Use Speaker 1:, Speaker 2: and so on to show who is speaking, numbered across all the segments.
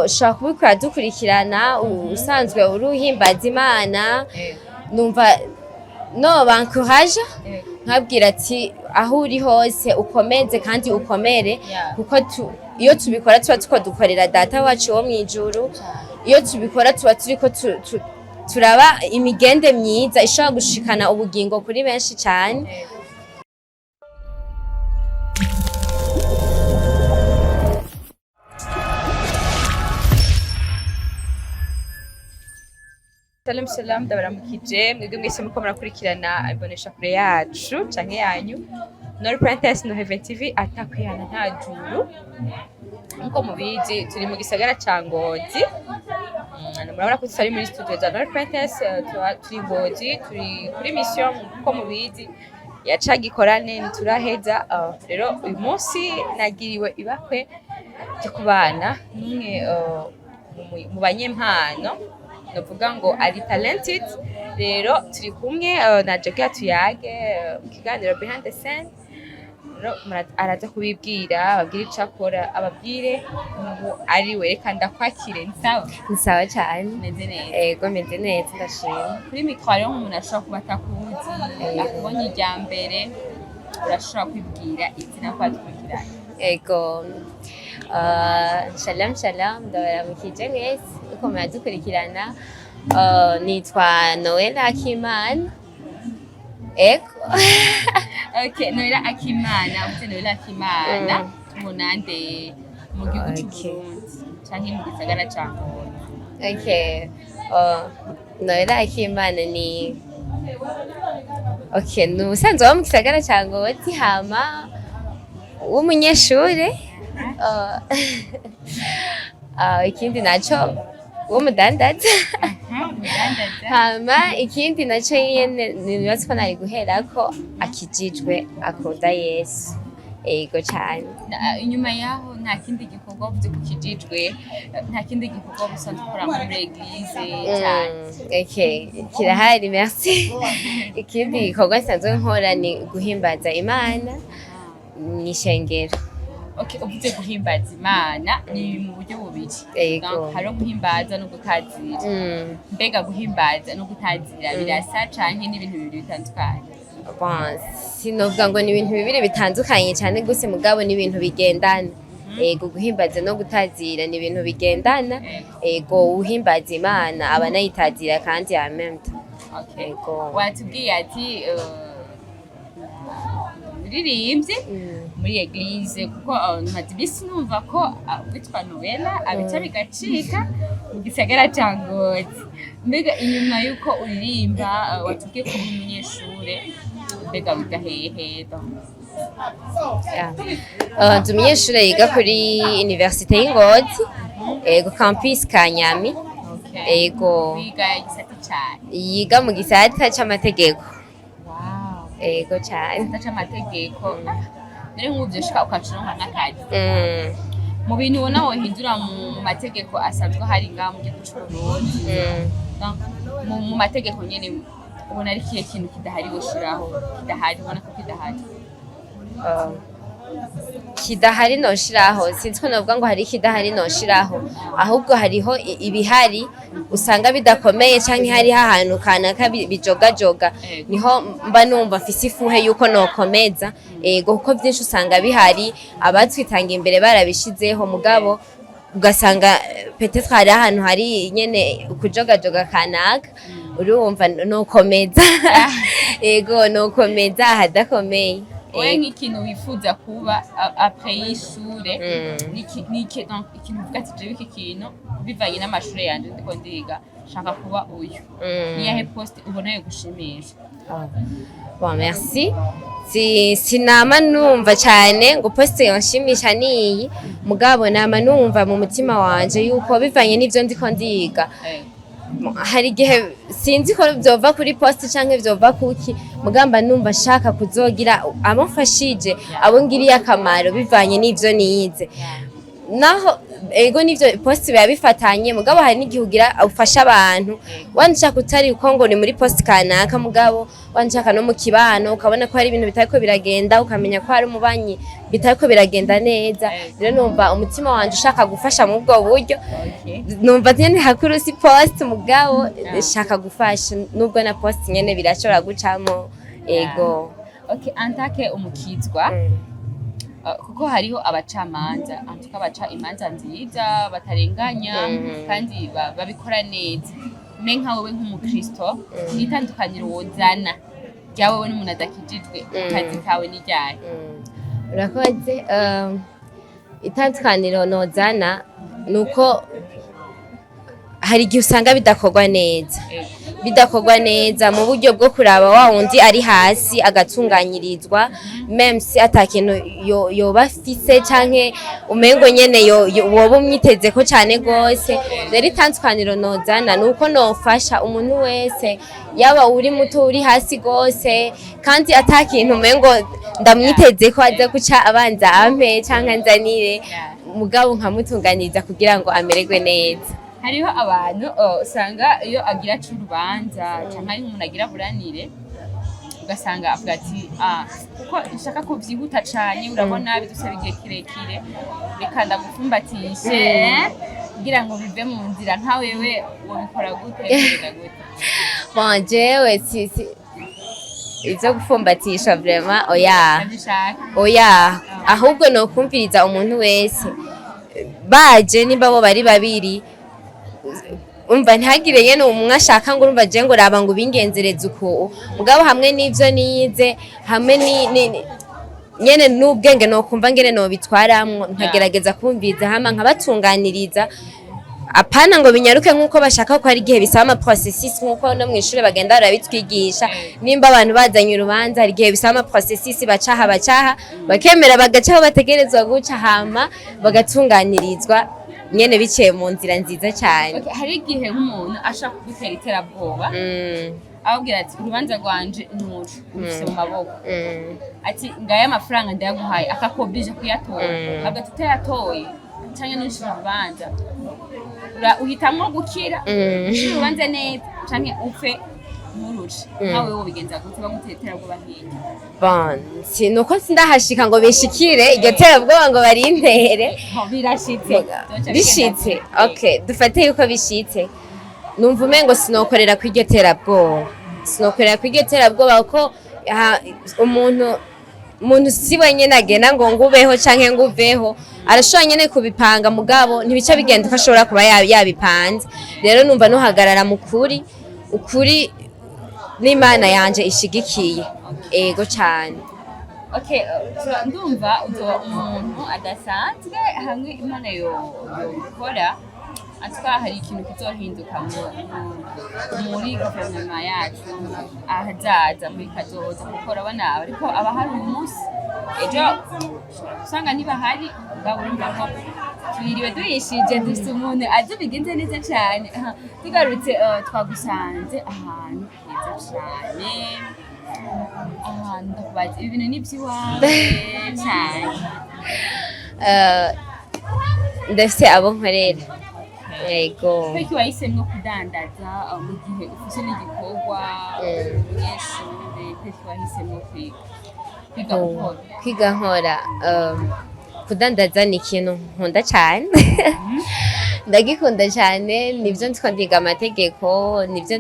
Speaker 1: ushobora kubikora dukurikirana usanzwe uruhimbaza Imana numva no bankoraje nkabwira ati aho uri hose ukomeze kandi ukomere kuko iyo tubikora tuba tuko dukorera data wacu wo mwijuru iyo tubikora tuba turiko turaba imigende myiza ishobora gushikana ubugingo kuri benshi cyane.
Speaker 2: Salam ndabaramukije mwebwe mwese muko murakurikirana imbonesha kure yacu canke yanyu no Princess no Heaven TV atakwihana nta juru nko mubizi turi mu gisagara ca Ngozi murabona ko turi muri studio za no Princess turi Ngozi turi kuri mission nko mubizi yaca gikorane nituraheza rero uyu munsi nagiriwe ibakwe cyo kubana numwe mu banyempano navuga ngo ari talented rero turi kumwe na Jokia tuyage mu kiganiro behind the scene araza kubibwira ababwire icakora ababwire ngo ari we reka ndakwakire
Speaker 1: nsawa cyane
Speaker 2: meze neza
Speaker 1: yego meze neza ndashima
Speaker 2: kuri mikro rero umuntu ashobora kuba atakuzi akubonye irya mbere urashobora kwibwira izina kwa dukurikirana
Speaker 1: yego shalom ndabaramukije mwese uko muradukurikirana nitwa Noella Akimana eko
Speaker 2: okay Noella Akimana ufite Noella Akimana tumunande mu gihugu cy'u Burundi canke mu gisagara ca Ngozi
Speaker 1: okay Noella Akimana ni okay nusanzwe wo mu gisagara ca Ngozi hama w'umunyeshure ikindi naco w'umudandaza hama ikindi naco nyene nibaza ko nari guherako akijijwe akunda Yesu ego cyane.
Speaker 2: Inyuma yaho nta kindi gikorwa uvuze kukijijwe nta kindi gikorwa busanzwe ukora muri eglise cyane
Speaker 1: okay kirahari merci ikindi gikorwa nsanzwe nkora ni guhimbaza Imana n'ishengero.
Speaker 2: Okay, uvuze guhimbaza Imana ni mu buryo bubiri. Haro guhimbaza no gutazira. Mbega guhimbaza no gutazira birasa canke n'ibintu bibiri bitandukanye?
Speaker 1: Bon, sinovuga ngo ni ibintu bibiri bitandukanye cyane guse mugabo ni ibintu bigendana. Ego guhimbaza no gutazira ni ibintu bigendana. Ego uhimbaza Imana abanayitazira kandi amen.
Speaker 2: Okay. Ego. Watubwiye ati biririmbye muri eglise kuko ntazi bisi numva ko witwa Noella abica bigacika mu gisagara ca Ngozi. Mbega inyuma yuko uririmba watubwiye ko umunyeshure mbega wiga hehe
Speaker 1: ndi umunyeshure yiga kuri Université y'Ingozi ego campus Kanyami ego yiga mu gisata c'amategeko. Ego cyane
Speaker 2: ndaca amategeko nari nk'ubyo shika ukacironka n'akazi mu bintu ubona wohindura mu mategeko asanzwe hari ngaha mu gihugu cy'u Burundi mu mategeko nyene ubona ari kiye kintu kidahari woshiraho kidahari ubona ko
Speaker 1: kidahari noshiraho sinzi ko navuga ngo hari kidahari noshiraho ahubwo hariho ibihari usanga bidakomeye canke hari ahantu kanaka bijogajoga niho mba numva mfise ifuhe yuko nokomeza ego kuko byinshi usanga bihari abatwitanga imbere barabishizeho mugabo ugasanga peut-être hari ahantu hari nyene kujogajoga kanaka urumva nokomeza ego nokomeza hadakomeye.
Speaker 2: Wewe nk'ikintu wifuza kuba après y'ishure ikintu uvuga ati jewe iki kintu bivanye n'amashure yanje ndiko ndiga shaka kuba uyu niyahe post ubona yo gushimisha?
Speaker 1: Bon merci sinama numva cyane ngo post yonshimisha niyi mugabo nama numva mu mutima wanje yuko bivanye n'ivyo ndiko ndiga hari igihe sinzi ko byova kuri post canke byova kuki mugamba numva shaka kuzogira amufashije abo ngiriye akamaro bivanye n'ivyo niyize naho ego nivyo post biba bifatanye mugabo hari n'igihe ugira ufasha abantu wanshaka utari uko ngo ni muri post kanaka mugabo wanshaka no mu kibano ukabona ko hari ibintu bitariko biragenda ukamenya ko hari umubanyi bitariko biragenda neza rero numva umutima wanje ushaka gufasha mu bwo buryo numva nyene hakuru si post mugabo shaka gufasha nubwo na post nyene birashobora gucamo ego
Speaker 2: okay antake umukizwa kuko hariho abacamanza antuka baca imanza nziza batarenganya kandi babikora neza me nka wowe nk'umukristo nitandukanyiro wozana ryawe n'umuntu adakijijwe kazi kawe n'ijyaye
Speaker 1: urakoze itandukaniro nozana nuko hari igihe usanga bidakorwa neza mu buryo bwo kuraba wa wundi ari hasi agatunganyirizwa même si atakintu yoba afise canke umengo nyene woba umwiteze ko cane gose rero itandukaniro nozana nuko nofasha umuntu wese yaba uri muto uri hasi gose kandi atakintu umengo ndamwiteze ko aza guca abanza ampe canke nzanire mugabo nkamutunganiriza kugira ngo amererwe neza
Speaker 2: hariho abantu usanga iyo agira urubanza cyangwa ari umuntu agira buranire ugasanga avuga ati kuko nshaka ko byihuta cyane urabona bidusaba igihe kirekire reka ndagufumbatishe kugira ngo bive mu nzira nka wewe wabikora gute
Speaker 1: jewe izo gufumbatisha vraiment oya ahubwo no kumviriza umuntu wese baje nimba bo bari babiri umva ntihagire nyene umwe ashaka ngo urumva je ngo raba ngo bingenzereze uko mugabo hamwe n'ivyo nize hamwe nyene n'ubwenge no kumva ngene no bitwaramwo nkagerageza kumviza hama nkabatunganiriza apana ngo binyaruke nkuko bashaka ko hari igihe bisaba ama processes nkuko no mw'ishure bagenda barabitwigisha nimba abantu bazanye urubanza hari igihe bisaba ama processes bacaha bakemera bagacaho bategerezwa guca hama bagatunganirizwa nyene biciye mu nzira nziza cyane
Speaker 2: hari igihe nk'umuntu ashaka kugutera iterabwoba ababwira ati urubanza rwanje nuru ufise mu maboko ati ngaye amafaranga ndayaguhaye akakobije kuyatora agati utayatoye canke nushira urubanza uhitamwo gukira ushira urubanza neza canke upfe muruce nawe wo bigenza gute bagutera iterabwoba nk'iki
Speaker 1: nuko sindahashika ngo bishikire iryo terabwoba ngo barintere bishitse okay dufate yuko bishitse numva umengo sinokorera kw'iryo terabwoba kuko umuntu si wenyene agenda ngo ngubeho canke nguveho arashobora nyene kubipanga mugabo ntibica bigenda uko ashobora kuba yabipanze rero numva nuhagarara mu ukuri n'Imana yanje ishigikiye ego cyane
Speaker 2: okay ndumva uzoba umuntu adasanzwe hamwe Imana yokora atwa hari ikintu kizohinduka muri guverinoma yacu ahazaza muri kazoza gukora bana ariko aba hari umunsi ejo usanga niba hari urumva ko twiriwe tuyishije dufite umuntu aje bigenze neza cyane tugarutse twagusanze ahantu heza cyane ahantu ndakubaza ibintu n'iby'iwawe cyane
Speaker 1: ndafite abo nkorera yego
Speaker 2: kuko wahisemo kudandaza mu gihe ufite n'igikorwa umunyeshuri kuko wahisemo
Speaker 1: kwiga nkora kudandaza ni ikintu nkunda cyane ndagikunda cyane nibyo ndiga amategeko nibyo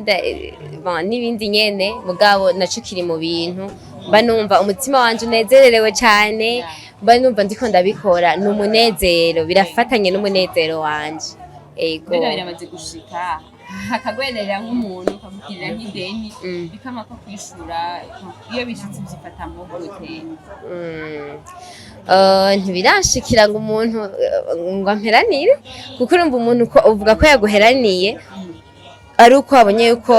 Speaker 1: n'ibindi nyene mugabo naco kiri mu bintu mba numva umutima wanje unezererewe cyane mba numva ndiko ndabikora ni umunezero birafatanye n'umunezero wanje ego
Speaker 2: biramaze gushika hakagwerera nk'umuntu ukamugirira nk'ideni bikama ko kwishura iyo bishitse byifata mu gute
Speaker 1: ntibirashikira ngo umuntu ngo amperanire kuko urumva umuntu uvuga ko yaguheraniye ari uko abonye yuko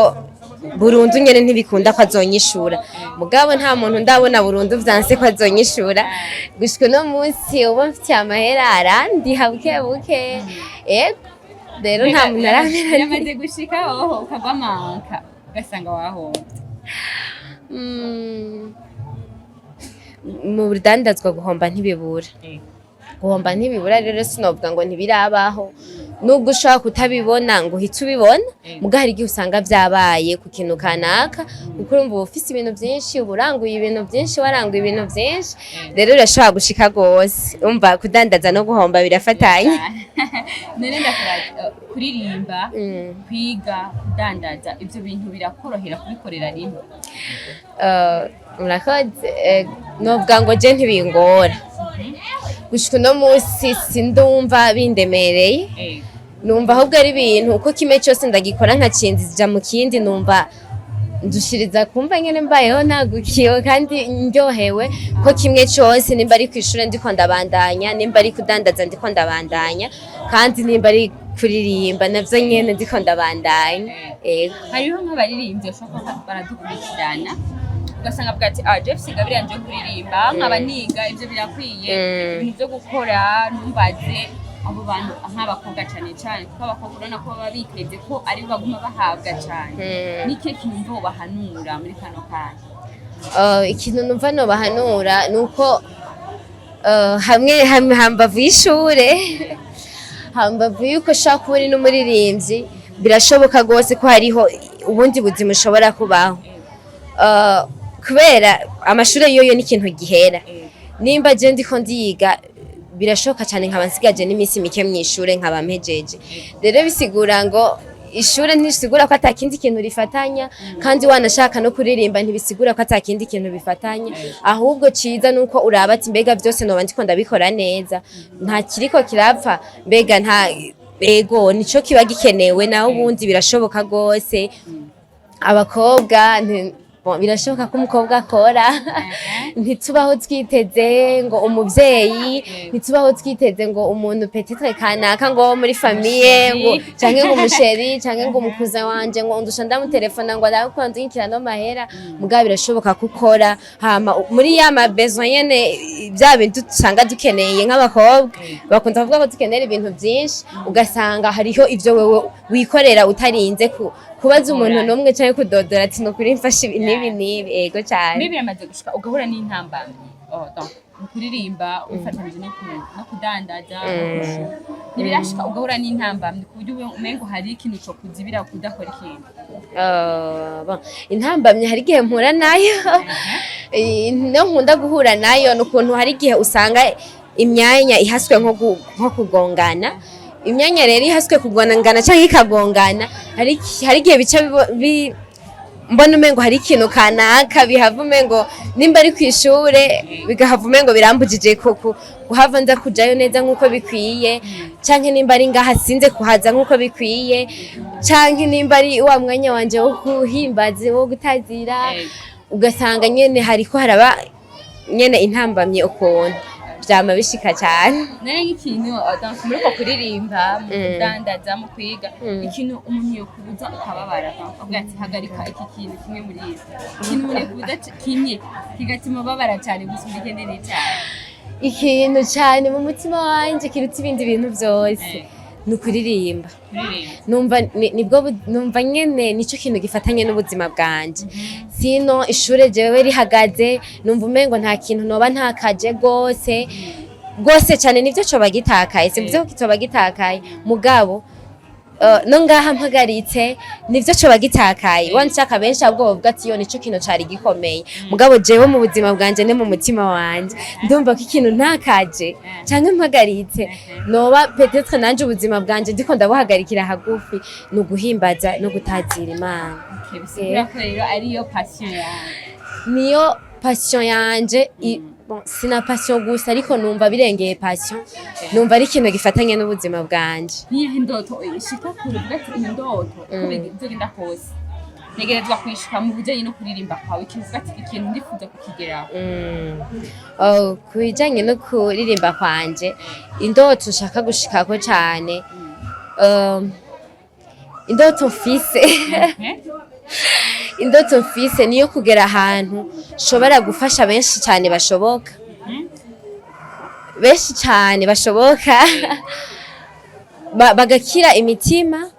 Speaker 1: burundu nyene ntibikunda ko azonyishura mugabo nta muntu ndabona burundu vyanse ko azonyishura gushika no munsi uba mfitiye amahera arandiha buke ego rero nta muntu aramera
Speaker 2: yamaze gushika oho ukagwamanka ugasanga wahomba
Speaker 1: mu rudandazwa guhomba ntibibura guhomba ntibibura rero sinovuga ngo ntibirabaho nubwo ushobora kutabibona ngo uhite ubibona muga hari igihe usanga vyabaye ku kintu kanaka kuko urumva uba ufise ibintu vyinshi uburanguye ibintu vyinshi waranguye ibintu vyinshi rero urashobora gushika gose umva kudandaza no guhomba birafatanye
Speaker 2: none ndakora kuririmba kwiga kudandaza ivyo bintu birakorohera kubikorera rimwe
Speaker 1: murakoze novuga ngo je ntibingora gushika uno musi sindumva bindemereye numva ahubwo ari ibintu uko kimwe cyose ndagikora nkacinzija mu kindi numva ndushiriza kumva nyene mbayeho nagukiwe kandi ndyohewe ko kimwe cyose nimba ari kw'ishure ndiko ndabandanya nimba ari kudandaza ndiko ndabandanya kandi nimba ari kuririmba navyo nyene ndiko ndabandanya
Speaker 2: hariho nk'abaririmbyi bashobora baradukurikirana ugasanga bwa ati Jeff Sigabire yanje kuririmba nkaba niga ivyo birakwiye ibintu byo gukora numbaze abo bantu nk'abakobwa cyane cyane kuko abakobwa urabona ko baba biteze ko ari baguma bahabwa cyane nike kintu mvo bahanura muri kano kanya
Speaker 1: ikintu numva no bahanura nuko hamwe hambavu y'ishure hambavu yuko shaka uri n'umuririmbyi birashoboka gose ko hariho ubundi buzima ushobora kubaho kubera amashure yoyo ni ikintu gihera nimba je ndiko ndiga birashoboka cyane nkaba nsigaje n'iminsi mike mw'ishure nkaba mpejeje rero bisigura ngo ishure ntisigura ko atakindi kintu rifatanya kandi wanashaka no kuririmba ntibisigura ko atakindi kintu bifatanya ahubwo ciza nuko uraba ati mbega byose noba ndiko ndabikora neza nta kiriko kirapfa mbega nta ego nico kiba gikenewe naho ubundi birashoboka gose abakobwa birashoboka ko umukobwa akora ntitubaho twiteze ngo umuvyeyi ntitubaho twiteze ngo umuntu petite kanaka ngo muri famille ngo canke ngo umusheri canke ngo umukuza wanje ngo ndusha ndamutelefona ngo ndakunda inkira no mahera mugabo birashoboka gukora hama muri ya ma besoin nyene bya bintu dusanga dukeneye nk'abakobwa bakunda kuvuga ko dukenera ibintu byinshi ugasanga hariho ivyo wewe wikorera utarinze kubaza umuntu n'umwe cyangwa kudodora ati no kuri mfashe nibi ego cyane
Speaker 2: bibi biramaze gushika ugahura n'intambamye donc kuririmba ufatanyije no kudandaza nibirashika ugahura n'intambamye ku buryo umengo hari ikintu cyo kuzibira kudakora ikintu
Speaker 1: intambamye hari igihe mpura nayo no nkunda guhura nayo n'ukuntu hari igihe usanga imyanya ihaswe nko kugongana imyanya rero ihaswe kugongana cyangwa ikagongana hari igihe bica mbona umengo hari ikintu kanaka bihava umengo nimba ari kw'ishure bigahava umengo birambujije kuhava nza kujayo neza nk'uko bikwiye canke nimba ari ngaha sinze kuhaza nk'uko bikwiye canke nimba ari wa mwanya wanje wo guhimbaza wo gutazira ugasanga nyene hariko haraba nyene intambamye ukuntu vyama bishika cyane
Speaker 2: nari nk'ikintu muri ko kuririmba mu kudandaza mu kwiga ikintu umuntu yokubuza ukababara akavuga ati hagarika iki kintu kimwe muri izo ikintu umuntu yokubuza kimwe kigatuma babara cyane gusumba ikindi n'icyaha
Speaker 1: ikintu cyane mu mutima wanje kiruta ibindi bintu byose ni ukuririmba numva nyene nico kintu gifatanye n'ubuzima bwanje sino ishure jewe rihagaze numva umengo nta kintu noba ntakaje gose cyane nivyo coba gitakaye simvuze ko kitoba gitakaye mugabo no ngaha mpagaritse nivyo coba gitakaye wanshaka benshi abwo bavuga ati yo nico kintu cari gikomeye mugabo jewe mu buzima bwanje ne mu mutima wanje ndumva ko ikintu ntakaje canke mpagaritse noba peut-être nanje ubuzima bwanje ndiko ndabuhagarikira hagufi no guhimbaza no gutazira Imana
Speaker 2: bisigura ko rero ariyo passion yanje
Speaker 1: niyo passion yanje sina passion gusa ariko numva birengeye passion numva ari ikintu gifatanye n'ubuzima bwanje
Speaker 2: niyo indoto ishika kuruvuga ati indoto ko bizogenda kose negerezwa kwishika mu bijanye no kuririmba kwawe kivuga ati ikintu ndifuza kukigeraho
Speaker 1: kubijanye no kuririmba kwanje indoto nshaka gushikako cyane indoto mfise indoto mfise niyo kugera ahantu shobora gufasha benshi cyane bashoboka bagakira imitima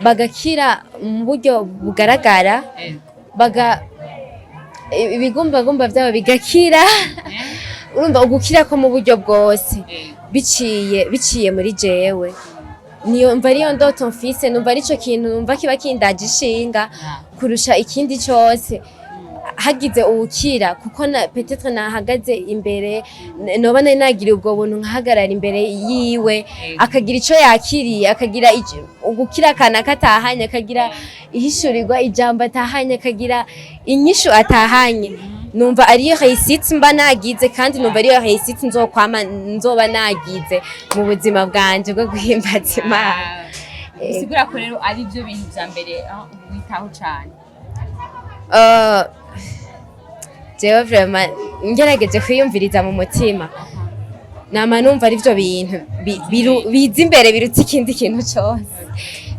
Speaker 1: bagakira mu buryo bugaragara ibigumbagumba byabo bigakira urumva ugukira ko mu buryo bwose biciye muri jewe numva ariyo ndoto mfise, numva arico kintu numva kiba kindaje ishinga kurusha ikindi cyose. Hagize uwukira kuko peut-être nahagaze imbere noba nari nagira ubwo buntu nkahagarara imbere yiwe akagira ico yakiriye, akagira ugukira kana katahanye, akagira ihishurirwa ijambo atahanye, akagira inyishu atahanye, numva ariyo réussite mba nagize, kandi numva ariyo réussite nzoba nagize mu buzima bwanje bwo guhimbaza Imana.
Speaker 2: Bisigura ko rero ari byo bintu vya mbere witaho cane.
Speaker 1: Jewe vraiment ngerageje kwiyumviriza mu mutima nama numva ari byo bintu biza imbere birutse ikindi kintu cyose,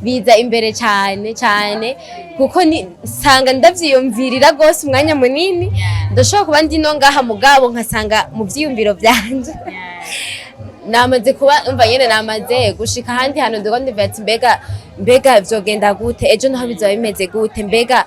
Speaker 1: biza imbere cyane cyane kuko sanga ndavyiyumvirira gose umwanya munini. Ndashobora kuba ndi no ngaha mugabo nkasanga mu vyiyumviro vyanje namaze kuba umva nyene namaze gushika handi hano ndiko ndivetse mbega vyogenda gute, ejo naho bizoba bimeze gute, mbega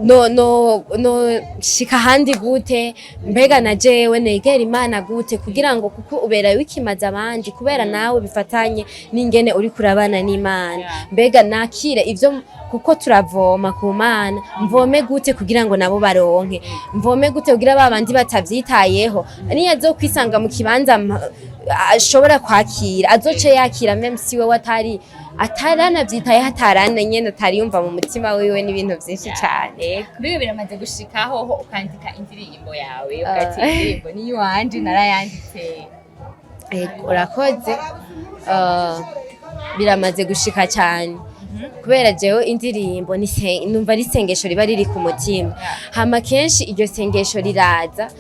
Speaker 1: no shika handi gute, mbega na jewe negera Imana gute kugira ngo kuko ubera wikimaza abandi kubera nawe bifatanye n'ingene uri kurabana n'Imana. Mbega nakire ivyo kuko turavoma ku Mana, mvome gute kugira ngo nabo baronke, mvome gute kugira babandi batavyitayeho niyo azokwisanga mu kibanza ashobora kwakira, azoce yakira même si we atarana vyitaye, hatarana nyene atariyumva mu mutima wiwe n'ibintu vyinshi cyane.
Speaker 2: Mbega biramaze gushikaho ukandika indirimbo yawe ugati indirimbo ni wanje narayanditse?
Speaker 1: Urakoze. Biramaze gushika cyane kubera jewe indirimbo numva ari isengesho riba riri ku mutima, hama kenshi iryo sengesho riraza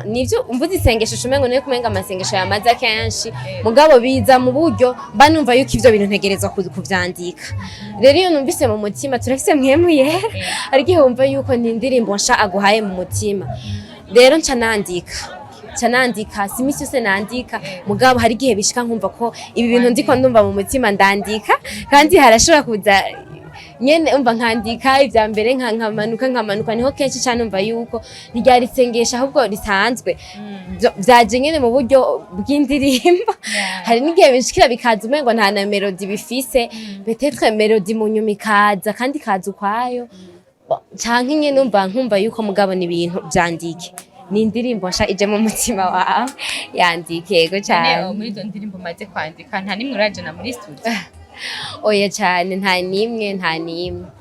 Speaker 1: nivyo mvuze isengesho shumengo niyo kumenga amasengesho yamaze kenshi mugabo biza mu buryo mba numva yuko ivyo bintu ntegerezwa kuvyandika. Rero iyo numvise mu mutima turafise mwemu yera ariko wumva yuko ni indirimbo nsha aguhaye mu mutima, rero nca nandika simisi yose nandika mugabo hari igihe bishika nkumva ko ibi bintu ndiko ndumva mu mutima ndandika, kandi harashobora kuza nyene umva nkandika ivya mbere nkamanuka niho kenshi cyane umva yuko ryari sengesha ahubwo risanzwe vyaje nyene mu buryo bw'indirimbo. Hari n'igihe bishikira bikaza umengo nta na melody bifise, peut-être melody mu nyuma ikaza kandi kaza ukwayo canke nyene nkumva yuko mugabo ni ibintu vyandike, ni indirimbo nsha ije mu mutima wawe yandike. Yego cyane.
Speaker 2: Muri izo ndirimbo maze kwandika nta nimwe urajana muri studio?
Speaker 1: Oya cyane nta nimwe.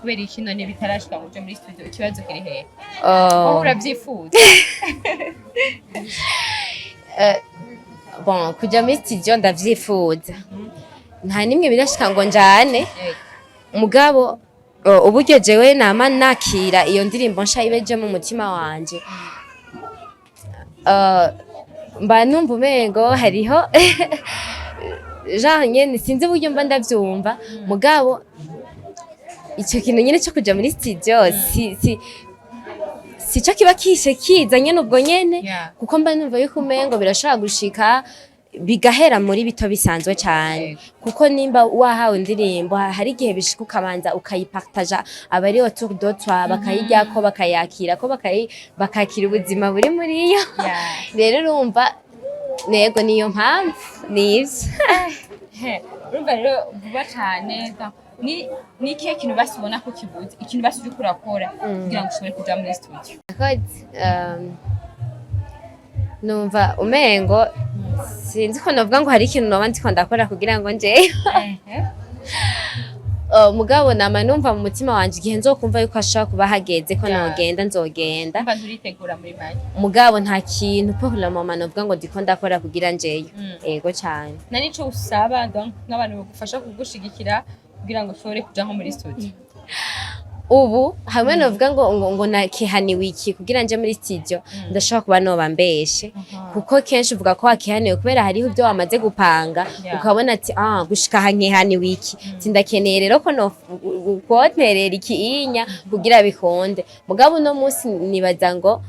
Speaker 2: Kubera iki none bitarashika ngo uje muri studio? Ikibazo kiri hehe? Aho uravyifuza?
Speaker 1: Kuja muri studio ndavyifuza, nta nimwe birashika ngo njane mugabo uburyo jewe nama nakira iyo ndirimbo nsha ibeje mu mutima wanje mba numva umengo hariho genre nyene sinzi uburyo mba ndavyumva mugabo ico kintu nyene cyo kuja muri studio si cyo kiba kiza nyene ubwo nyene kuko mba numva yuko umengo birashobora gushika bigahera muri bito bisanzwe cyane kuko nimba wahawe indirimbo hari igihe bishika ukabanza ukayipartaja abari autour de toi bakayijya ko bakayakira ko bakakira ubuzima buri muri yo. Rero urumva nego niyo mpamvu nivyo.
Speaker 2: Urumva rero vuba cyane ni ikihe kintu basubona ko kibuze, ikintu basuje kurakora kugira ngo ushobore kuja muri studio?
Speaker 1: Numva umengo sinzi ko navuga ngo hari ikintu noba ndiko ndakora kugira ngo njeyo mugabo nama numva mu mutima wanje igihe nzokumva yuko ashaka kuba hageze ko nogenda nzogenda.
Speaker 2: Mba nturitegura muri make
Speaker 1: mugabo nta kintu pour le moment novuga ngo ndiko ndakora kugira njeyo. Yego cyane.
Speaker 2: Na nico usaba donc n'abantu bagufasha kugushigikira kugira ngo ushobore kuja nko muri studio?
Speaker 1: Ubu hamwe novuga ngo nakihaniwe iki kugira nje muri studio ndashobora kuba noba mbeshe kuko kenshi uvuga ko wakihaniwe kubera hariho ibyo wamaze gupanga ukabona ati gushika hankihaniwe iki sindakeneye rero ko no kwoterera ikiinya kugira bikonde mugabo no munsi nibaza ngo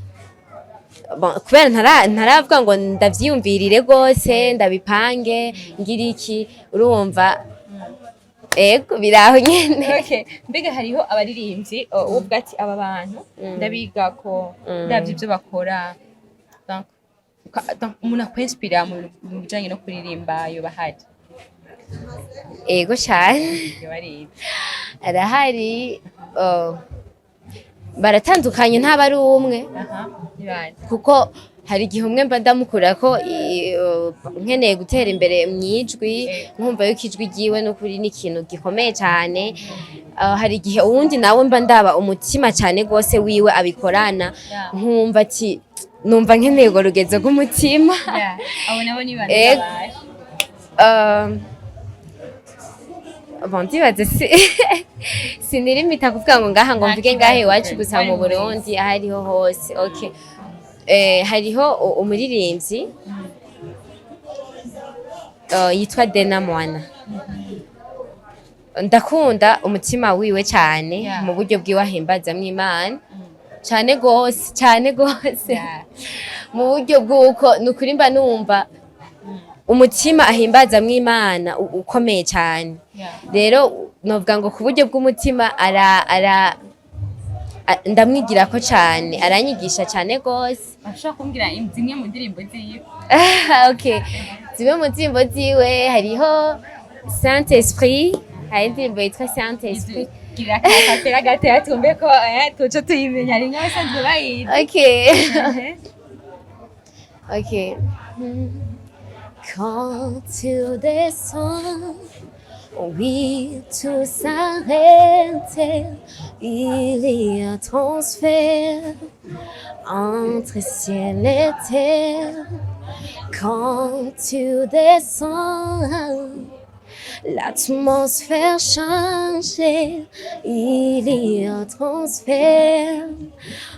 Speaker 1: kubera ntaravuga ngo ndavyiyumvirire gose ndabipange ngira iki urumva. Ego biraho nyene.
Speaker 2: Okay, mbega hariho abaririmbyi uvuga ati aba bantu ndabiga ko ndavye ibyo bakora donc umuntu akwinspira mu bijanye no kuririmba yo bahari
Speaker 1: ego cyane arahari baratandukanye ntaba ari umwe kuko hari igihe umwe mba ndamukura ko nkeneye gutera imbere mwijwi nkumva yuko ijwi ryiwe n'ukuri ni ikintu gikomeye cyane hari igihe uwundi nawe mba ndaba umutima cyane rwose wiwe abikorana nkumva ati numva nkeneye urwo rugezo rw'umutima
Speaker 2: abo nabo ni bande
Speaker 1: ndibaze sinirimita kuvuga ngo ngaha ngo mvuge ngahe iwacu gusa mu Burundi ahariho hose okay hariho umuririmbyi yitwa Dena Mwana ndakunda umutima wiwe cyane mu buryo bwiwe ahimbazamwo Imana cyane gose mu buryo bw'uko nukuri mba numva umutima ahimbazamwo Imana ukomeye cyane rero novuga ngo ku buryo bw'umutima ndamwigira ko cyane aranyigisha cyane gose
Speaker 2: ashaka kumbwira zimwe mu ndirimbo ziwe
Speaker 1: okay zimwe mu ndirimbo ziwe hariho Saint Esprit hari indirimbo yitwa Saint Esprit
Speaker 2: gira kakatera gatera tumbe ko tuco tuyimenya ari nk'abasanzwe bayizi
Speaker 1: okay quand tu descends oui, tout s'arrête, il y a transfert entre ciel et terre. Quand tu descends, l'atmosphère change, il y a transfert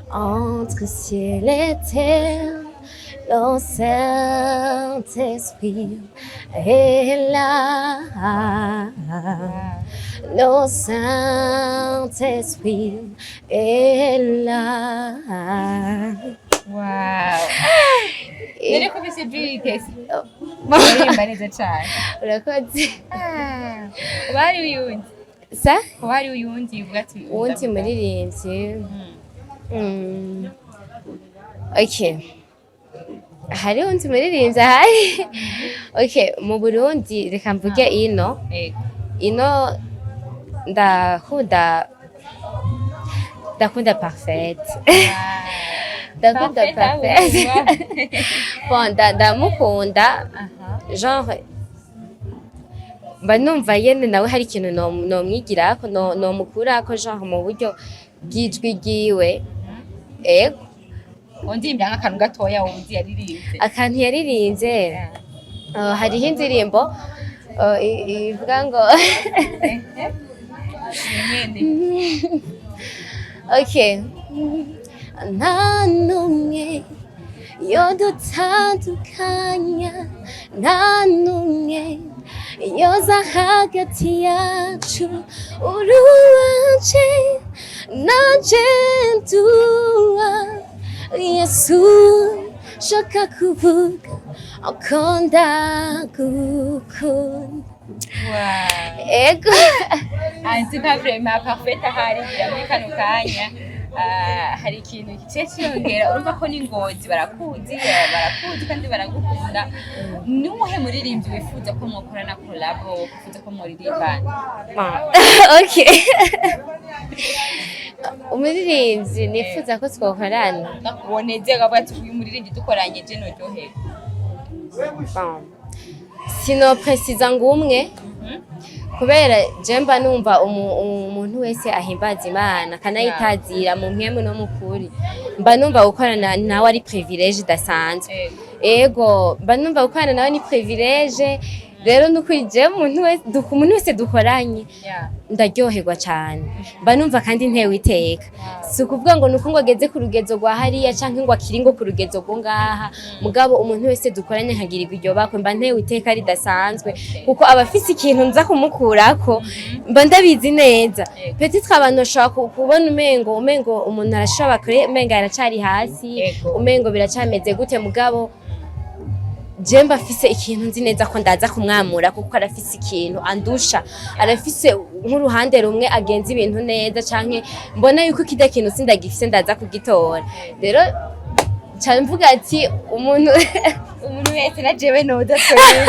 Speaker 1: entre ciel et terre. Le Saint-Esprit est là. Le Saint-Esprit est là.
Speaker 2: Wow. Nere ko bise byitese. Bari neza cyane.
Speaker 1: Urakoze.
Speaker 2: Bari uyundi.
Speaker 1: Sa?
Speaker 2: Bari uyundi uvuga ati
Speaker 1: uwundi muririmbyi. Okay. Hari undi muririmbyi ahari okay mu Burundi reka mvuge ino ndakunda Parfaite bon ndamukunda genre mba numva yene nawe hari ikintu nomwigirako nomukurako genre mu buryo bw'ijwi ryiwe ego
Speaker 2: Ondimbya nk'akantu gatoya wundi yaririmbye.
Speaker 1: Akantu yaririmbye. Hariho indirimbo ivuga ngo okay. Nta n'umwe yodutandukanya, nta n'umwe yoza hagati yacu, uri uwanje nanje nduwa Yesu shaka kuvuga uko ndagukunda. Ego
Speaker 2: anzi nka vraiment Parfaite hari muri kano kanya hari ikintu kice cyongera urumva ko n'ingozi barakuzi kandi baragukunda. Nuhe muririmbyi wifuza ko mukorana collabo wifuza ko muririmbana?
Speaker 1: Okay. Umuririmbyi nifuza ko twokorana
Speaker 2: nakuboneze gavuga ati uyu muririmbyi dukoranye je no ryohera.
Speaker 1: Sino precisa ngumwe kubera jemba numva umuntu wese ahimbaza Imana kanayitazira mu mpemu no mukuri mba numva gukorana nawe ari privilege dasanzwe. Ego mba numva gukorana nawe ni privilege. Rero nukuri je umuntu wese dukoranye ndaryoherwa cyane mba numva kandi ntewe iteka. Si ukuvuga ngo nuko ngo ageze ku rugezo rwa hariya canke ngo akiri ngo ku rugezo rwo ngaha, mugabo umuntu wese dukoranye nkagirirwa iryo bakwe mba ntewe iteka ridasanzwe kuko abafise ikintu nza kumukurako mba ndabizi neza. Peut-être abantu bashobora kubona umengo umuntu arashobora umenga aracari hasi, umengo biracameze gute, mugabo jemba afise ikintu nzi neza ko ndaza kumwamura kuko arafise ikintu andusha, arafise nk'uruhande rumwe agenza ibintu neza canke mbona yuko kida kintu sindagifise ndaza kugitora. Rero cyane mvuga ati umuntu
Speaker 2: wese na jewe noza twebwe.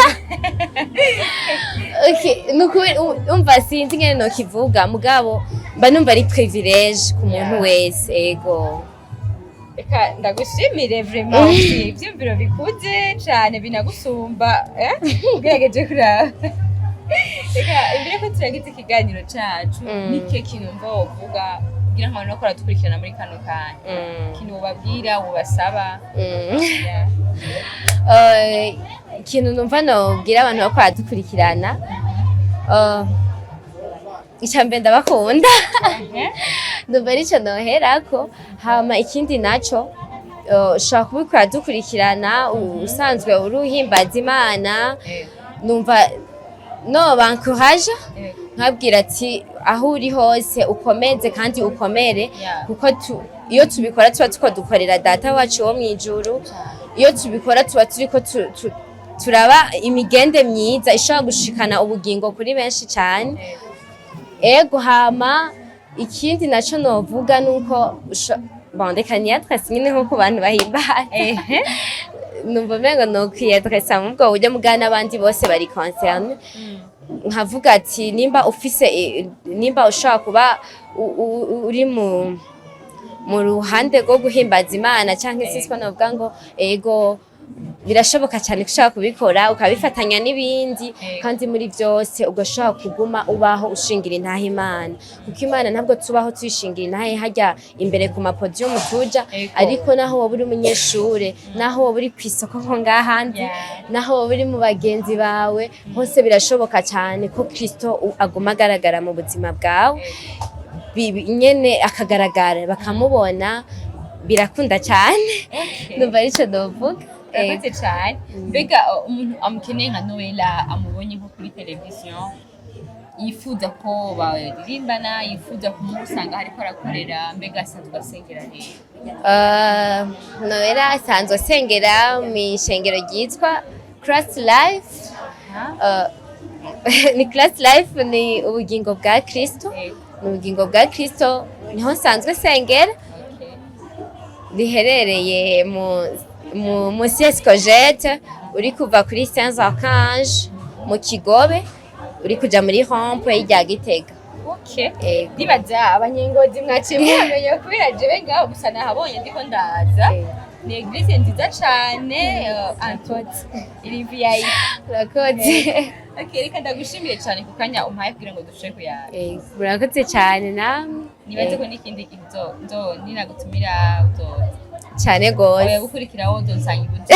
Speaker 1: okay nukuri umva sinzi ngene no kivuga mugabo mba numva ari privilege ku muntu wese ego.
Speaker 2: Reka ndagushimire vraiment ivyumviro bikuze cyane binagusumba ugerageje kuraba. Reka imbere ko turagize ikiganiro cacu nike kintu mva wovuga kugira ngo no kora dukurikirana muri kano kanya kintu ubabwira ubasaba.
Speaker 1: Ikintu numva nobwira abantu bako badukurikirana icambere ndabakunda ndumva arico noherako hama ikindi naco ushobora kubikora dukurikirana usanzwe uruhimbaza Imana numva no bankoraje nkabwira ati aho uri hose ukomeze kandi ukomere kuko iyo tubikora tuba tuko dukorera data wacu wo mwijuru iyo tubikora tuba turiko turaba imigende myiza ishobora gushikana ubugingo kuri benshi cyane ego hama ikindi naco novuga nuko bondeka niyatwese nyine nko ku bantu bahimbaye numva mengo no kwiyatwesa mu bwo buryo mugana abandi bose bari concerne nkavuga ati nimba ushaka kuba uri mu ruhande rwo guhimbaza Imana cyangwa se siko novuga ngo ego birashoboka cyane kushaka kubikora ukabifatanya n'ibindi kandi muri byose ugashaka kuguma ubaho ushingira intaha Imana kuko Imana ntabwo tubaho tuyishingira intaha hajya imbere ku mapodium tuja ariko naho wowe uri umunyeshure naho wowe uri kwisoko nko ngahandi naho wowe uri mu bagenzi bawe hose birashoboka cyane ko Kristo aguma agaragara mu buzima bwawe nyene akagaragara bakamubona birakunda cyane ndumva arico dovuga.
Speaker 2: Urakoze cyane mbega umuntu amukeneye nka Noella amubonye nko kuri televiziyo yifuza ko baririmbana yifuza kumusanga hariko arakorera mbega asanzwe asengera hehe?
Speaker 1: Noella asanzwe asengera mw'ishengero ryitwa Christ Life. Ni Christ Life ni ubugingo bwa Kristo ni ubugingo bwa Kristo niho nsanzwe sengera riherereye mu Siescogete uri kuva kuri Saint-Archange mu Kigobe uri kuja muri Rompe y'irya Gitega.
Speaker 2: Okay. Ndibaza abanyengozi mwaciye bamenye kubera jewe ngaho gusa nahabonye ndiko ndaza. Ni eglise nziza cyane Antoine iri VIP.
Speaker 1: Urakoze.
Speaker 2: Okay, reka ndagushimire cyane ku kanya umpaye kugira ngo dushe kuyaga.
Speaker 1: Urakoze cyane namwe.
Speaker 2: Nibaze ko n'ikindi kintu ninagutumira uzoza.
Speaker 1: Cyane gose.
Speaker 2: Oya gukurikira wodo nsanga ibuze.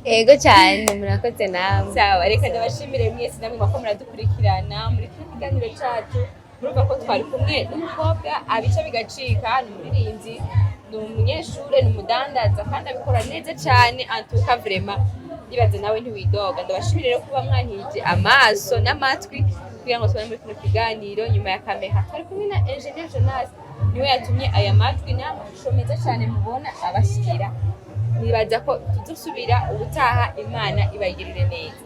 Speaker 1: Ego cyane murakoze namwe.
Speaker 2: Sawa, reka ndabashimire mwese namwe mwako muradukurikirana muri kiganiro cyacu. Murumva ko twari kumwe n'umukobwa abica bigacika ni umuririmbyi ni umunyeshure ni umudandaza kandi abikora neza cyane antuka vraiment ndibaze nawe ntiwidoga. Ndabashimire rero kuba mwanyije amaso n'amatwi kugira ngo tubane muri kino kiganiro nyuma ya kamera. Twari kumwe na Engineer Jonas niwe yatumye aya matwi n'amashusho meza cyane mubona abashikira. Nibaza ko tuzusubira ubutaha Imana ibayigirire neza.